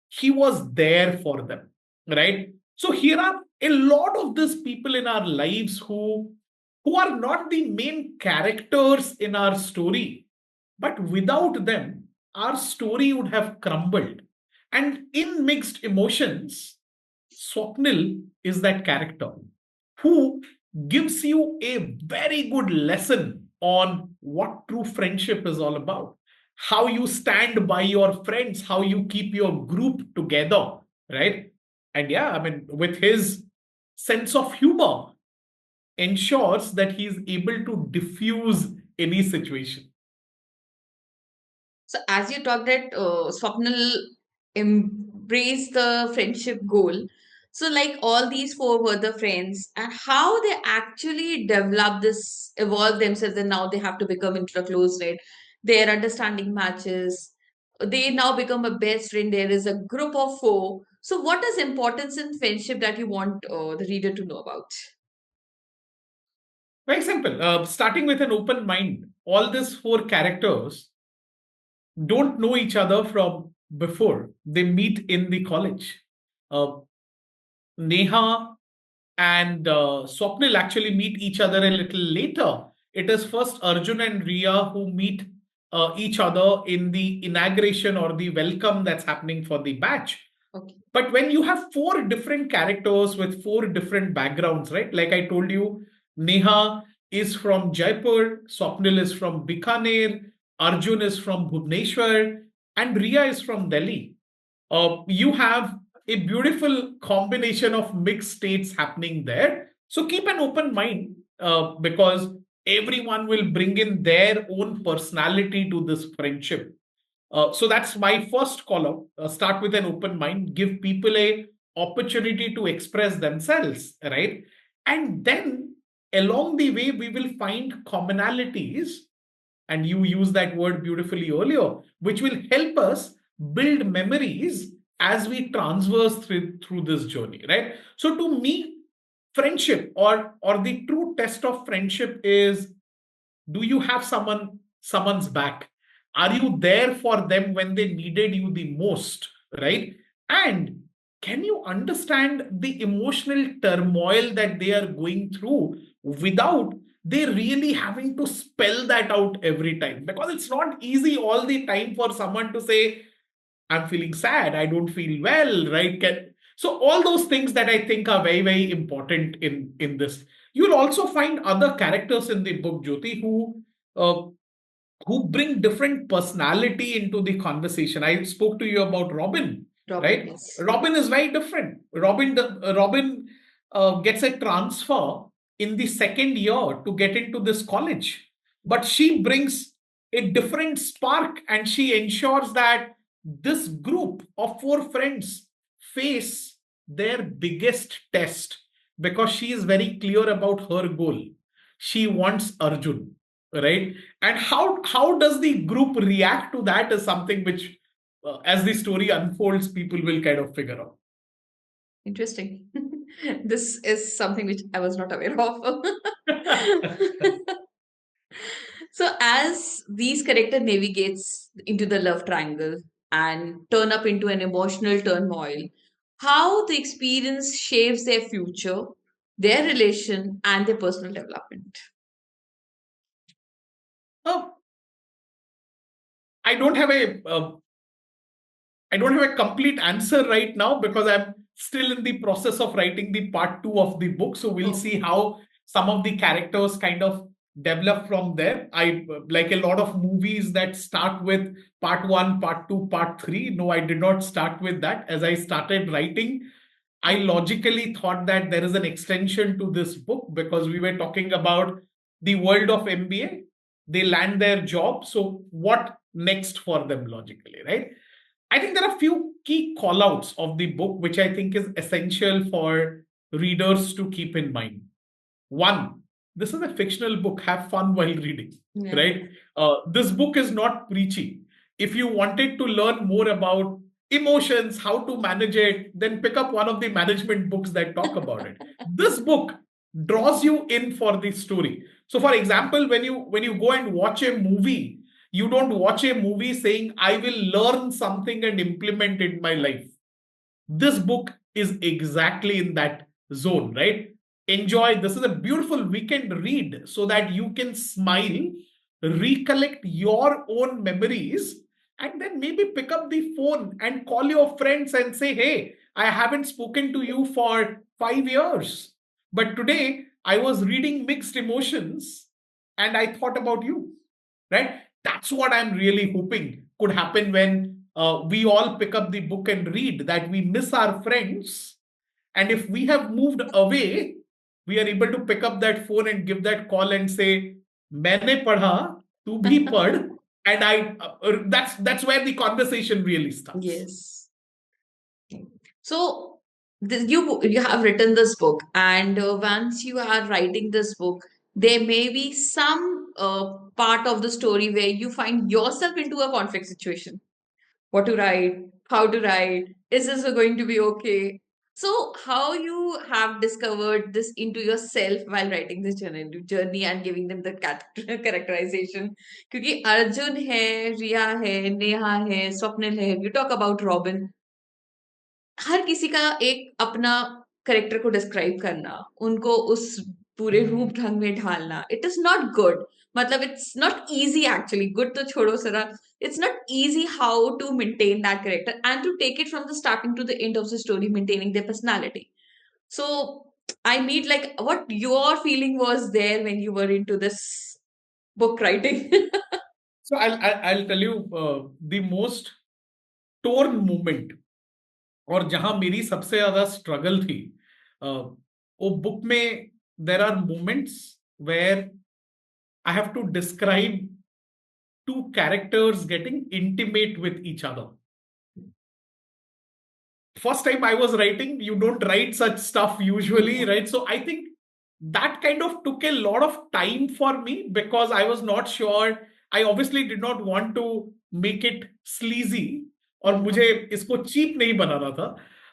he was there for them, right? So here are a lot of these people in our lives who are not the main characters in our story, but without them, our story would have crumbled. And in mixed emotions, Swapnil is that character who gives you a very good lesson on what true friendship is all about, how you stand by your friends, how you keep your group together, right? And yeah, I mean, with his sense of humor, ensures that he's able to diffuse any situation. So, as you talked that Swapnil embraced the friendship goal. So, like all these four were the friends, and how they actually develop this, evolve themselves, and now they have to become into a close knit. Their understanding matches. They now become a best friend. There is a group of four. So, what is importance in friendship that you want the reader to know about? Very simple. Starting with an open mind, all these four characters don't know each other from before they meet in the college. Uh, Neha and Swapnil actually meet each other a little later. It is first Arjun and Ria who meet each other in the inauguration or the welcome that's happening for the batch. Okay. But when you have four different characters with four different backgrounds, right? Like I told you, Neha is from Jaipur, Swapnil is from Bikaner, Arjun is from Bhubaneswar, and Ria is from Delhi. You have a beautiful combination of mixed states happening there. So keep an open mind, because everyone will bring in their own personality to this friendship. So that's my first call out. Start with an open mind, give people a opportunity to express themselves, right? And then along the way, we will find commonalities, and you use that word beautifully earlier, which will help us build memories as we transverse through this journey, right? So to me, friendship, or the true test of friendship is, do you have someone's back? Are you there for them when they needed you the most, right? And can you understand the emotional turmoil that they are going through without they really having to spell that out every time? Because it's not easy all the time for someone to say, I'm feeling sad, I don't feel well, right? So all those things that I think are very, very important in this. You'll also find other characters in the book, Jyoti, uh, who bring different personality into the conversation. I spoke to you about Robin, Robin, right? yes. Robin is very different. Robin gets a transfer in the second year to get into this college, but she brings a different spark, and she ensures that this group of four friends face their biggest test, because she is very clear about her goal. She wants Arjun, right? And how does the group react to that is something which, as the story unfolds, people will kind of figure out. Interesting. This is something which I was not aware of. So as these character navigates into the love triangle and turn up into an emotional turmoil, how the experience shapes their future, their relation, and their personal development. Oh, I don't have I don't have a complete answer right now, because I'm still in the process of writing the part two of the book. So we'll Oh, see how some of the characters kind of develop from there. I like a lot of movies that start with part one, part two, part three. No, I did not start with that. As I started writing, I logically thought that there is an extension to this book, because we were talking about the world of MBA. They land their job. So, what next for them logically, right? I think there are a few key callouts of the book which I think is essential for readers to keep in mind. One, this is a fictional book. Have fun while reading, yeah. right? This book is not preachy. If you wanted to learn more about emotions, how to manage it, then pick up one of the management books that talk about it. This book draws you in for the story. So, for example, when you go and watch a movie, you don't watch a movie saying, "I will learn something and implement it in my life." This book is exactly in that zone, right? Enjoy. This is a beautiful weekend read so that you can smile, recollect your own memories, and then maybe pick up the phone and call your friends and say, "Hey, I haven't spoken to you for 5 years. But today I was reading mixed emotions and I thought about you." Right? That's what I'm really hoping could happen when we all pick up the book and read, that we miss our friends. And if we have moved away, we are able to pick up that phone and give that call and say, "मैंने पढ़ा, तू भी पढ़." And that's where the conversation really starts. Yes. So you have written this book, and once you are writing this book, there may be some part of the story where you find yourself into a conflict situation. What to write? How to write? Is this going to be okay? So how you have discovered this into yourself while writing this journey and giving them the characterization? क्योंकि अर्जुन है, रिया है, नेहा है, स्वप्निल है. You talk about Robin. हर किसी का एक अपना character को डिस्क्राइब करना, उनको उस पूरे रूप ढंग में ढालना, इट इज नॉट गुड. मतलब it's not easy actually. Good तो छोड़ो सरा. It's not easy how to maintain that character and to take it from the starting to the end of the story, maintaining their personality. So I need like what your feeling was there when you were into this book writing. So I'll tell you the most torn moment. और जहां मेरी सबसे ज्यादा struggle थी, वो book में there are moments where I have to describe two characters getting intimate with each other. First time I was writing, you don't write such stuff usually, right? So I think that kind of took a lot of time for me because I was not sure. I obviously did not want to make it sleazy और मुझे इसको cheap नहीं बनाना था.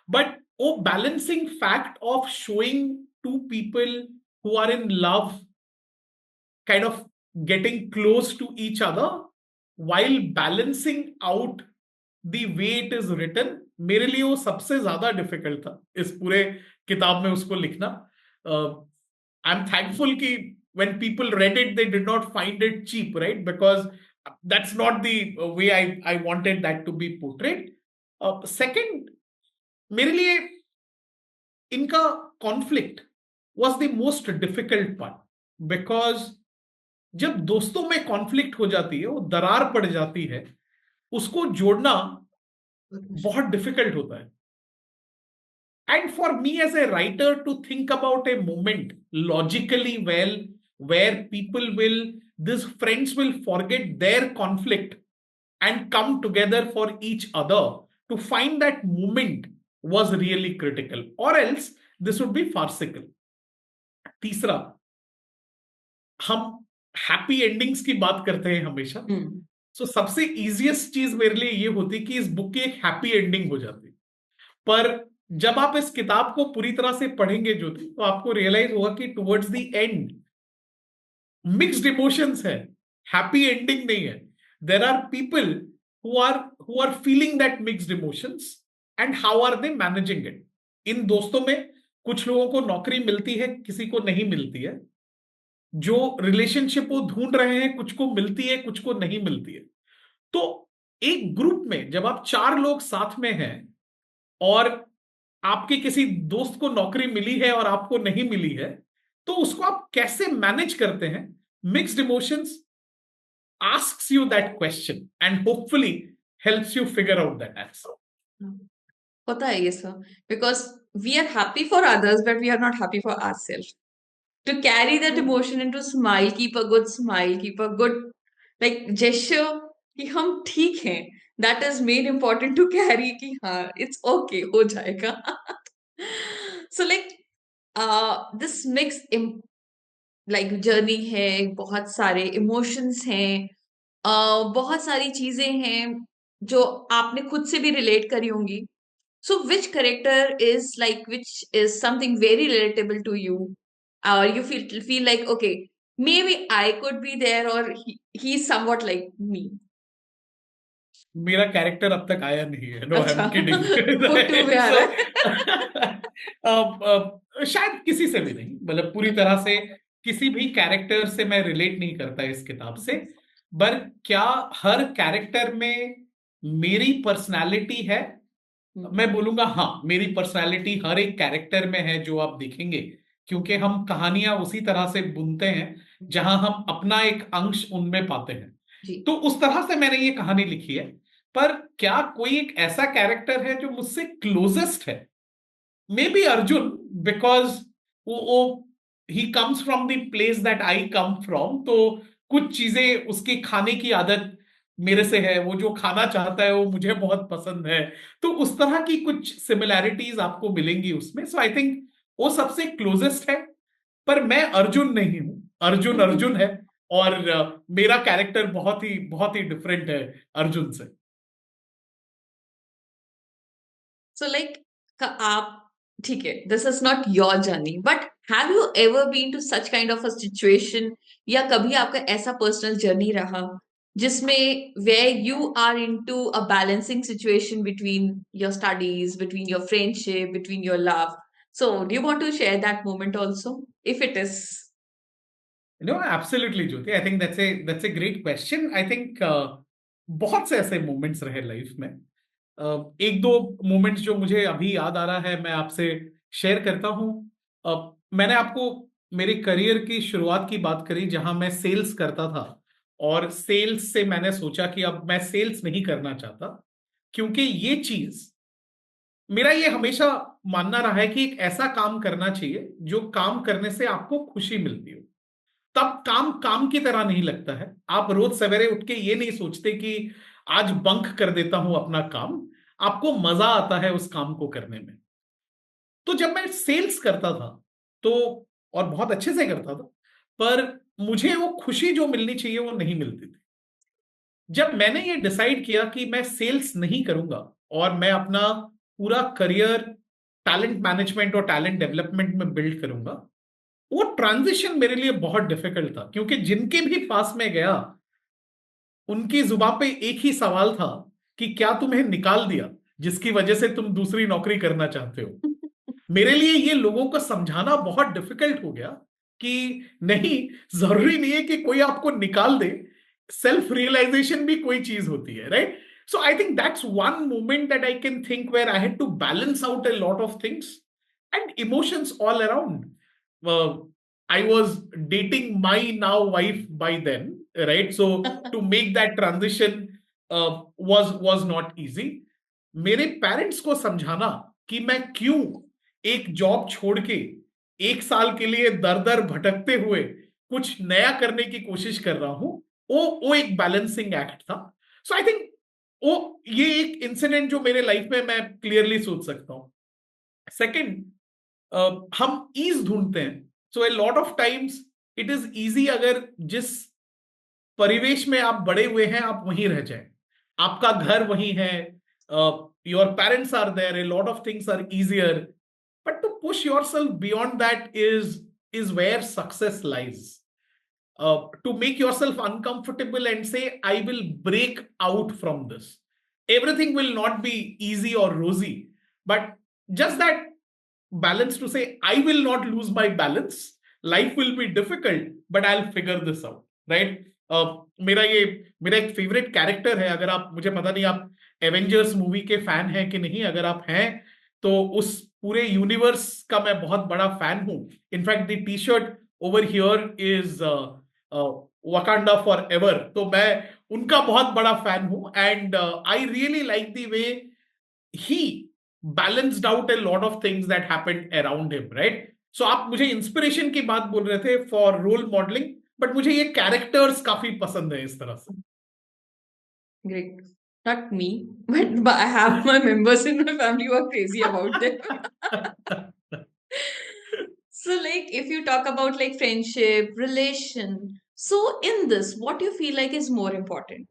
But वो balancing fact of showing two people who are in love kind of getting close to each other while balancing out the way it is written, मेरे लिए वो सबसे ज्यादा डिफिकल्ट था इस पूरे किताब में उसको लिखना. आई एम थैंकफुल कि when people read it they did not find it cheap, right? Because that's not the way I wanted that to be portrayed. Second, मेरे लिए इनका conflict was the most difficult part because जब दोस्तों में conflict हो जाती है, वो दरार पड़ जाती है, उसको जोड़ना बहुत डिफिकल्ट होता है. And for me as a writer to think about a moment logically well, where people will, these friends will forget their conflict and come together for each other, to find that moment was really critical, or else this would be farcical. तीसरा, हम happy endings की बात करते हैं हमेशा. सो सबसे easiest चीज मेरे लिए ये होती कि इस बुक की एक हैप्पी एंडिंग हो जाती. पर जब आप इस किताब को पूरी तरह से पढ़ेंगे ज्योति, तो आपको रियलाइज होगा कि towards the end mixed emotions है, हैप्पी एंडिंग नहीं है. There are people who are feeling that mixed emotions and how are they managing it. इन दोस्तों में कुछ लोगों को नौकरी मिलती है, किसी को नहीं मिलती है. जो रिलेशनशिप वो ढूंढ रहे हैं, कुछ को मिलती है, कुछ को नहीं मिलती है. तो एक ग्रुप में जब आप चार लोग साथ में हैं और आपके किसी दोस्त को नौकरी मिली है और आपको नहीं मिली है, तो उसको आप कैसे मैनेज करते हैं? Mixed emotions asks you that question and hopefully helps you figure out that answer. होता है ये सब because we are happy for others but we are not happy for ourselves. To carry that emotion and to smile, keep a good smile, keep a good like gesture कि हम ठीक हैं. That is main important to carry कि हाँ it's okay हो जाएगा. So like this mix like journey है, बहुत सारे emotions हैं, बहुत सारी चीजें हैं जो आपने खुद से भी relate करी होंगी. So which character is like which is something very relatable to you, or you feel like okay maybe I could be there or he's somewhat like me. मेरा कैरेक्टर अब तक आया नहीं है. नो, आई अच्छा एम किडिंग. बुक टू में आ सो रहा है. शायद किसी से भी नहीं, मतलब पूरी तरह से किसी भी कैरेक्टर से मैं रिलेट नहीं करता इस किताब से. पर क्या हर कैरेक्टर में मेरी पर्सनालिटी है? मैं बोलूंगा हाँ, मेरी पर्सनालिटी हर एक कैरेक्टर में है जो आप देखेंगे, क्योंकि हम कहानियां उसी तरह से बुनते हैं जहां हम अपना एक अंश उनमें पाते हैं. जी. तो उस तरह से मैंने ये कहानी लिखी है. पर क्या कोई एक ऐसा कैरेक्टर है जो मुझसे क्लोजेस्ट है? मे बी अर्जुन, बिकॉज वो he comes from the place that I come from. तो कुछ चीजें उसकी खाने की आदत मेरे से है, वो जो खाना चाहता है वो मुझे बहुत पसंद है. तो उस तरह की कुछ सिमिलैरिटीज आपको मिलेंगी उसमें. सो आई थिंक वो सबसे क्लोजेस्ट है. पर मैं अर्जुन नहीं हूं, अर्जुन अर्जुन है. और मेरा कैरेक्टर बहुत ही डिफरेंट है अर्जुन से. So like आप ठीक है this is not your journey but have you ever been to such kind of a situation या कभी आपका ऐसा personal journey रहा जिसमें where you are into a balancing situation between your studies, between your friendship, between your love. So do you want to share that moment also if it is? No, absolutely Jyoti. I think that's a great question. I think बहुत से ऐसे moments रहे life में. एक दो moments जो मुझे अभी याद आ रहा है मैं आपसे शेयर करता हूं. मैंने आपको मेरे करियर की शुरुआत की बात करी जहां मैं सेल्स करता था, और सेल्स से मैंने सोचा कि अब मैं सेल्स नहीं करना चाहता, क्योंकि ये चीज मेरा ये हमेशा मानना रहा है कि एक ऐसा काम करना चाहिए जो काम करने से आपको खुशी मिलती हो। तब काम काम की तरह नहीं लगता है। आप रोज सवेरे उठ के ये नहीं सोचते कि आज बंक कर देता हूं अपना काम। आपको मजा आता है उस काम को करने में। तो जब मैं सेल्स करता था तो, और बहुत अच्छे से करता था, पर मुझे वो खुशी जो मिलनी चाहिए वो नहीं मिलती थी। जब मैंने ये डिसाइड किया कि मैं सेल्स नहीं करूंगा और मैं अपना पूरा करियर टैलेंट मैनेजमेंट और टैलेंट डेवलपमेंट में बिल्ड करूंगा, वो ट्रांजिशन मेरे लिए बहुत डिफिकल्ट था, क्योंकि जिनके भी पास में गया उनकी जुबान पे एक ही सवाल था कि क्या तुम्हें निकाल दिया जिसकी वजह से तुम दूसरी नौकरी करना चाहते हो। मेरे लिए ये लोगों को समझाना बहुत डिफिकल्ट हो गया कि नहीं, जरूरी नहीं है कि कोई आपको निकाल दे। सेल्फ रियलाइजेशन भी कोई चीज होती है, right? So I think that's one moment that I can think where I had to balance out a lot of things and emotions all around. I was dating my now wife by then, right? So to make that transition was not easy. मेरे parents को समझाना कि मैं क्यों एक job छोड़ के 1 साल के लिए दर दर भटकते हुए कुछ नया करने की कोशिश कर रहा हूं, वो एक बैलेंसिंग एक्ट था। सो आई थिंक वो ये एक इंसिडेंट जो मेरे लाइफ में मैं क्लियरली सोच सकता हूं। सेकंड, हम ईज ढूंढते हैं। So a lot of times it is easy अगर जिस परिवेश में आप बड़े हुए हैं आप वहीं रह जाएं, आपका घर वहीं है, your parents are there, a lot of things are easier, but to push your self beyond that is where success lies. To make yourself uncomfortable and say, I will break out from this. Everything will not be easy or rosy, but just that balance to say, I will not lose my balance. Life will be difficult, but I'll figure this out, right? मेरा एक favourite character है। अगर आप, मुझे पता नहीं आप Avengers movie के फैन हैं कि नहीं, अगर आप हैं तो उस पूरे यूनिवर्स का मैं बहुत बड़ा फैन हूं। In fact the T shirt over here is Wakanda forever, तो मैं उनका बहुत बड़ा फैन हूं। And I really like the way he balanced out a lot of things that happened around him, right? So आप मुझे inspiration की बात बोल रहे थे फॉर रोल मॉडलिंग, बट मुझे ये कैरेक्टर्स काफी पसंद है इस तरह से। Great. Not me, but I have my members in my family who are crazy about them. So, like, if you talk about like friendship, relation, so in this, what do you feel like is more important?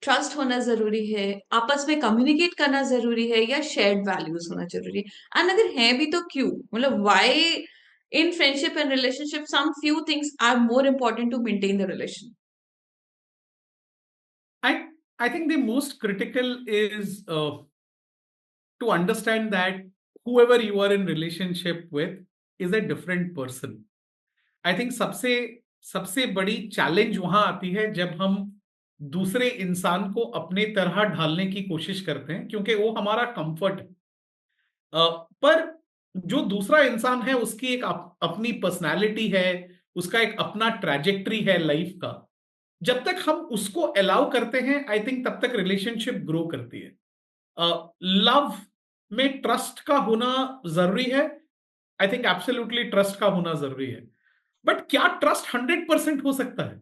Trust होना जरूरी है, आपस में communicate करना जरूरी है, या shared values होना जरूरी है? एंड अगर है भी तो क्यों? मतलब why in friendship and relationship some few things are more important to maintain the relation? I I think the most critical is to understand that whoever you are in relationship with is a different person. I think सबसे सबसे बड़ी challenge वहां आती है जब हम दूसरे इंसान को अपने तरह ढालने की कोशिश करते हैं, क्योंकि वो हमारा कंफर्ट है। पर जो दूसरा इंसान है उसकी एक अपनी पर्सनालिटी है, उसका एक अपना ट्रैजेक्टरी है लाइफ का। जब तक हम उसको अलाउ करते हैं, आई थिंक तब तक रिलेशनशिप ग्रो करती है। लव में ट्रस्ट का होना जरूरी है। आई थिंक एब्सोल्युटली ट्रस्ट का होना जरूरी है। बट क्या ट्रस्ट 100% हो सकता है?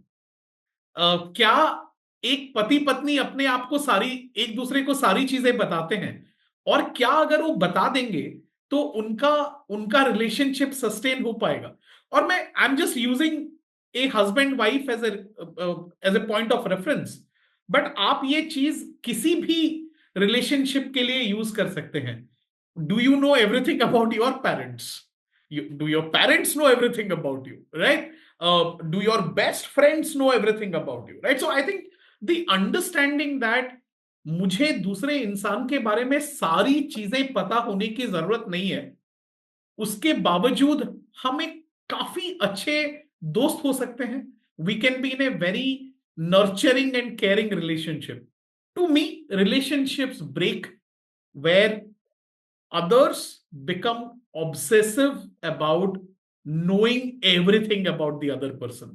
क्या एक पति पत्नी अपने आप को सारी, एक दूसरे को सारी चीजें बताते हैं? और क्या अगर वो बता देंगे तो उनका उनका रिलेशनशिप सस्टेन हो पाएगा? और मैं I am just using a husband wife as a point of reference, but आप ये चीज किसी भी रिलेशनशिप के लिए यूज कर सकते हैं। Do you know everything about your parents? Do your parents know everything about you, right? Do your best friends know everything about you, right? So I think the understanding that मुझे दूसरे इंसान के बारे में सारी चीजें पता होने की जरूरत नहीं है, उसके बावजूद हम एक काफी अच्छे दोस्त हो सकते हैं। We can be in a very nurturing and caring relationship. To me, relationships break where others become obsessive about knowing everything about the other person.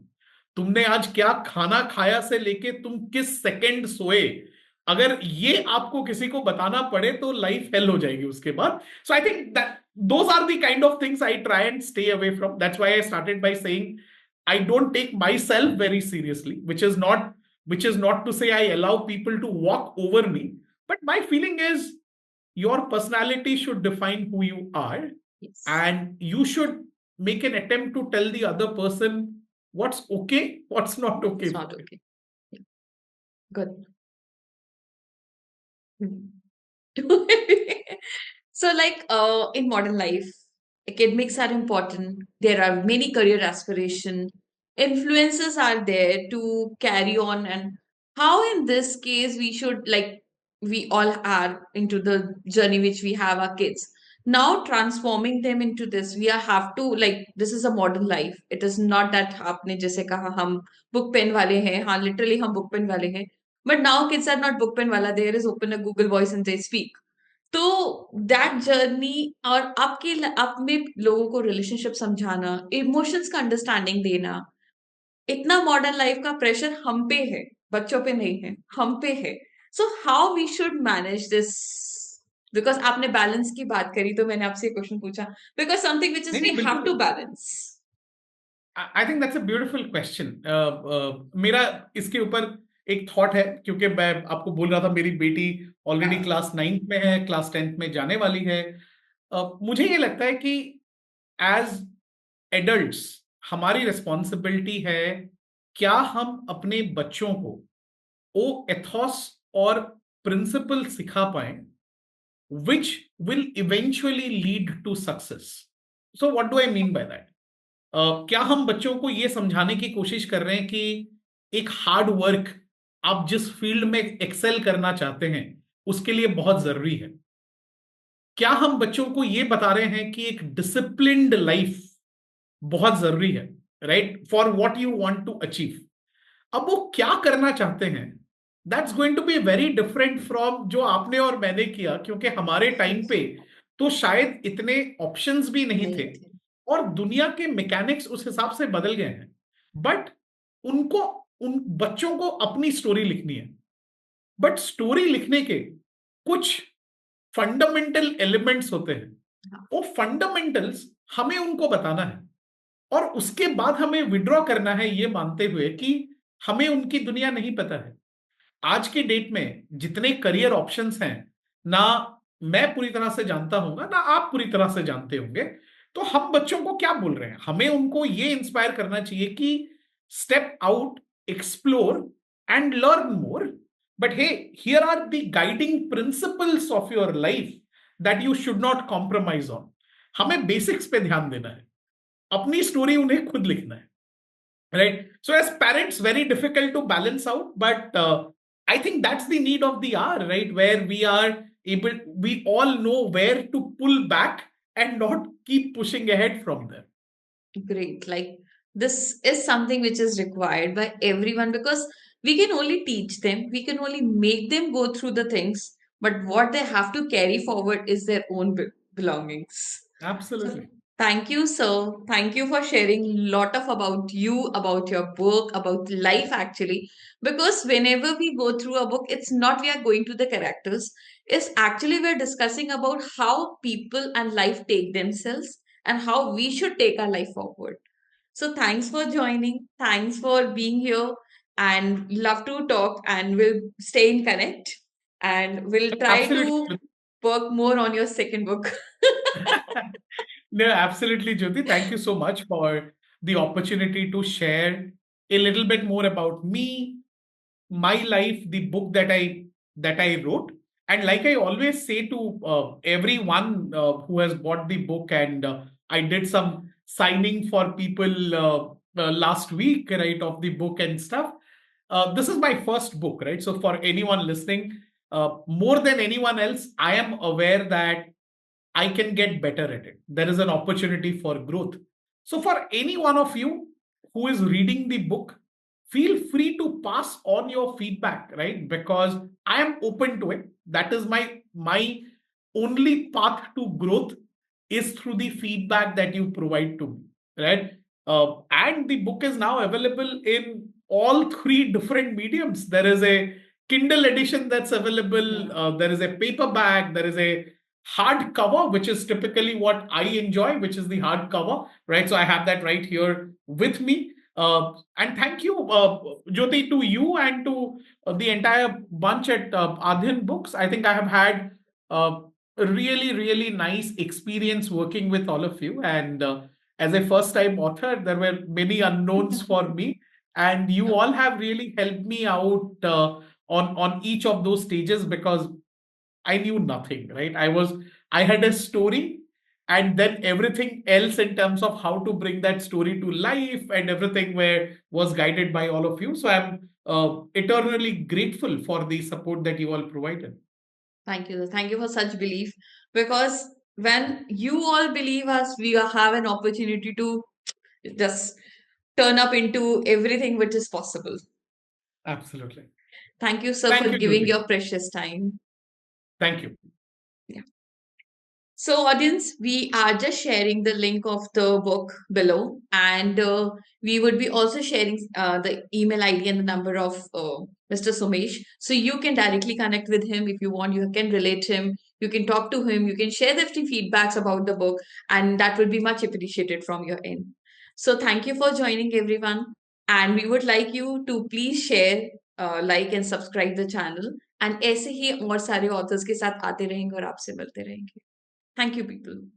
तुमने आज क्या खाना खाया से लेके तुम किस सेकंड सोए, अगर ये आपको किसी को बताना पड़े तो लाइफ हेल हो जाएगी उसके बाद. So I think that those are the kind of things I try and stay away from. That's why I started by saying I don't take myself very seriously, which is not to say I allow people to walk over me, but my feeling is your personality should define who you are, Yes. and you should make an attempt to tell the other person what's okay, what's not okay It's for not them. okay. Yeah. Good. Mhm. So, like in modern life, academics are important. There are many career aspiration. Influences are there to carry on, and how in this case we should like we all are into the journey which we have our kids now transforming them into this. We are have to like this is a modern life. It is not that आपने जैसे कहा हम book pen वाले हैं. हाँ, literally हम book pen वाले हैं. But now kids are not book pen wala. There is open a Google Voice and they speak. तो दैट जर्नी और आपके आप में लोगों को रिलेशनशिप समझाना, इमोशंस का अंडरस्टैंडिंग देना, इतना मॉडर्न लाइफ का प्रेशर हम पे है, बच्चों पे नहीं है, हम पे है. So how we should manage this? Because आपने बैलेंस की बात करी तो मैंने आपसे क्वेश्चन पूछा बिकॉज समथिंग विच इज नहीं वी नहीं हैव बिल्कुल. To balance. I think that's a beautiful question. मेरा इसके ऊपर एक थॉट है, क्योंकि मैं आपको बोल रहा था मेरी बेटी ऑलरेडी क्लास 9th में है, क्लास 10th में जाने वाली है. मुझे ये लगता है कि एज एडल्ट्स हमारी रिस्पॉन्सिबिलिटी है क्या हम अपने बच्चों को वो एथॉस और प्रिंसिपल सिखा पाए which will eventually lead to success. So what do I mean by that? क्या हम बच्चों को यह समझाने की कोशिश कर रहे हैं कि एक हार्ड वर्क आप जिस फील्ड में एक्सेल करना चाहते हैं उसके लिए बहुत जरूरी है? क्या हम बच्चों को यह बता रहे हैं कि एक डिसिप्लिन्ड लाइफ बहुत जरूरी है, right, for what you want to achieve? अब वो क्या करना चाहते हैं that's going to be very different from जो आपने और मैंने किया, क्योंकि हमारे टाइम पे तो शायद इतने ऑप्शंस भी नहीं थे नहीं थे. और दुनिया के मैकेनिक्स उस हिसाब से बदल गए हैं. बट उनको उन बच्चों को अपनी स्टोरी लिखनी है. बट स्टोरी लिखने के कुछ फंडामेंटल एलिमेंट्स होते हैं. हाँ. वो फंडामेंटल्स हमें उनको बताना है और उसके बाद हमें विड्रॉ करना है ये मानते हुए कि हमें उनकी दुनिया नहीं पता है. आज के डेट में जितने करियर ऑप्शंस हैं ना मैं पूरी तरह से जानता हूंगा ना आप पूरी तरह से जानते होंगे. तो हम बच्चों को क्या बोल रहे हैं? हमें उनको ये इंस्पायर करना चाहिए कि step out, explore and learn more. But hey, here are the guiding principles of your life that you should not compromise on. हमें बेसिक्स पे ध्यान देना है, अपनी स्टोरी उन्हें खुद लिखना है, right? So as parents very difficult to balance out, but I think that's the need of the hour, right, where we all know where to pull back and not keep pushing ahead from there. Great. Like this is something which is required by everyone because we can only teach them, we can only make them go through the things, but what they have to carry forward is their own belongings. So Absolutely. thank you, sir. Thank you for sharing lot of about you, about your book, about life actually. Because whenever we go through a book, it's not we are going to the characters. It's actually we're discussing about how people and life take themselves and how we should take our life forward. So thanks for joining. Thanks for being here and love to talk and we'll stay in connect and we'll try to Absolutely. work more on your second book. No, absolutely, Jyoti. Thank you so much for the opportunity to share a little bit more about me, my life, the book that I wrote. And like I always say to everyone who has bought the book, and I did some signing for people last week, right, of the book and stuff. This is my first book, right? So for anyone listening, more than anyone else, I am aware that I can get better at it. There is an opportunity for growth. So, for any one of you who is reading the book, feel free to pass on your feedback, right? Because I am open to it. That is my only path to growth is through the feedback that you provide to me, right? And the book is now available in all three different mediums. There is a Kindle edition that's available. Yeah. There is a paperback. There is a hardcover, which is typically what I enjoy, which is the hardcover, right? So I have that right here with me. And thank you, Jyoti, to you and to the entire bunch at Adhin Books. I think I have had uh, a really, really nice experience working with all of you. And as a first time author, there were many unknowns for me. And you Yeah. all have really helped me out on each of those stages because I knew nothing, right? I had a story, and then everything else in terms of how to bring that story to life and everything where was guided by all of you. So I'm eternally grateful for the support that you all provided. Thank you. Thank you for such belief. Because when you all believe us, we have an opportunity to just turn up into everything which is possible. Absolutely. Thank you, sir, Thank for you, giving Jyoti. your precious time. Thank you. Yeah. So, audience, we are just sharing the link of the book below, and we would be also sharing the email ID and the number of Mr. Somesh. So you can directly connect with him if you want. You can relate him. You can talk to him. You can share the feedbacks about the book, and that will be much appreciated from your end. So, thank you for joining, everyone. And we would like you to please share, like, and subscribe the channel. And ऐसे ही और सारे authors के साथ आते रहेंगे और आपसे मिलते रहेंगे. Thank you, people.